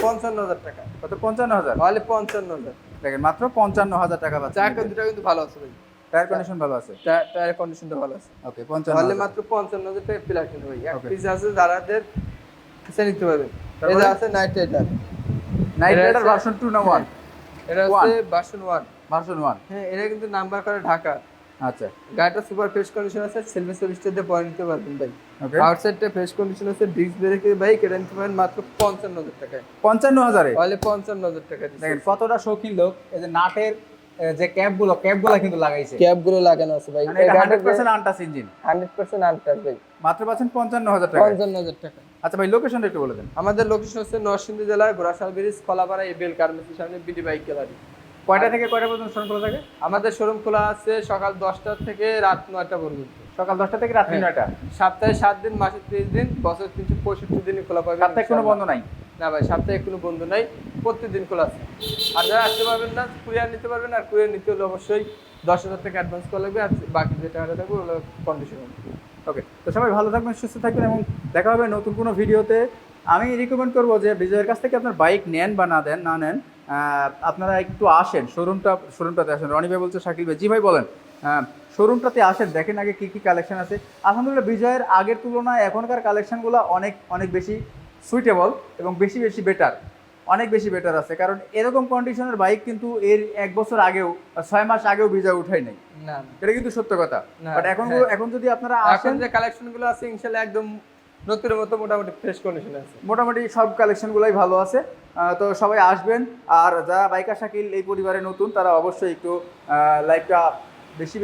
55,000 টাকা। কত? 55,000? তাহলে 55,000। দেখেন মাত্র 55,000 টাকা পাচ্ছেন। চাকা দুটো কিন্তু ভালো আছে ভাই, টায়ার কন্ডিশন ভালো আছে, টায়ার কন্ডিশনটা ভালো আছে। ওকে তাহলে 55,000 মাত্র 55,000 টাকা প্লাটিনা ভাই। এক Okay. পিস আছে যারাদের কিসে নিতে পারবেন। তারপরে? এটা আছে নাইট রাইডার। নাইট এটা রাইডার আছে- ভার্সন 2 না 1? এটা হচ্ছে ভার্সন 1। ভার্সন 1, হ্যাঁ, এটা কিন্তু নাম্বার করে ঢাকা। আচ্ছা গাড়িটা সুপার ফ্রেশ কন্ডিশন আছে, সেলফি সার্ভিসটা দিয়ে পরে নিতে পারবেন ভাই। ওকে আউটসাইডটা ফ্রেশ কন্ডিশন আছে, ডিস্ক ব্রেকের বাইক। এটা নিতে পারেন মাত্র 55,000 টাকায়। 55,000-এ। তাহলে 55,000 টাকা দিচ্ছি। দেখেন কতটা শৌখিন লোক, এই যে নাটের যে ক্যাপগুলো কিন্তু লাগাইছে, ক্যাপগুলো লাগানো আছে ভাই। মানে এটা 100% আনটাচ ইঞ্জিন। 100% আনটাচ ভাই। মাত্র পাচ্ছেন 55,000 টাকা। 55,000 টাকা। আচ্ছা ভাই লোকেশনটা একটু বলে দেন। আমাদের লোকেশন হচ্ছে নরসিংদী জেলার ঘোড়াশাল ব্রিজ, কলাপাড়া এবেল গার্মেন্টসের সামনে বিডি বাইক গ্যালারি। কয়টা থেকে কয়টা পর্যন্ত শোরুম খোলা থাকে? আমাদের শোরুম খোলা আছে সকাল 10টা থেকে রাত 9টা পর্যন্ত। সকাল 10টা থেকে রাত্রি 9টা। সপ্তাহে 7 দিন, মাসে 30 দিন, বছর 365 দিনই খোলা পাবেন। সপ্তাহে কোনো বন্ধ নাই? না ভাই, সপ্তাহে কোনো বন্ধ নাই, প্রত্যেকদিন খোলা আছে। আর যারা আসতে পারবেন না, কুরিয়ার নিতে পারবেন। আর কুরিয়ার নিতে হলে অবশ্যই 10,000 টাকা অ্যাডভান্স করা লাগবে, আর বাকি যে টাকাটা থাকবে ওগুলো কন্ডিশন। ওকে, তো সবাই ভালো থাকবেন, সুস্থ থাকবেন এবং দেখা হবে নতুন কোনো ভিডিওতে। আমি রিকমেন্ড করবো যে বিজয়ের কাছ থেকে আপনার বাইক নেন বা না নেন, আপনারা একটু আসেন শোরুমটাতে আসেন। রনি ভাই বলছে, শাকিল ভাই, জি ভাই বলেন। শোরুমটাতে আসেন, দেখেন আগে কী কী কালেকশন আছে। আলহামদুলিল্লাহ বিজয়ের আগের তুলনায় এখনকার কালেকশনগুলো অনেক বেশি সুইটেবল এবং বেশি বেটার, অনেক বেশি বেটার আছে। কারণ এরকম কন্ডিশনের বাইক কিন্তু এর 1 বছর আগেও 6 মাস আগেও বিজয় উঠাই নাই, না এটা কিন্তু সত্য কথা। না, বাট এখন যদি আপনারা এখন আসেন, যে কালেকশনগুলো আছে ইনশাআল্লাহ একদম নতুনের মতো মোটামুটি ফ্রেশ কন্ডিশন আছে। মোটামুটি সব কালেকশনগুলোই ভালো আছে। তো সবাই আসবেন। আর যারা বাইকার শাকিল এই পরিবারে নতুন, তারা অবশ্যই একটু লাইভটা বেশি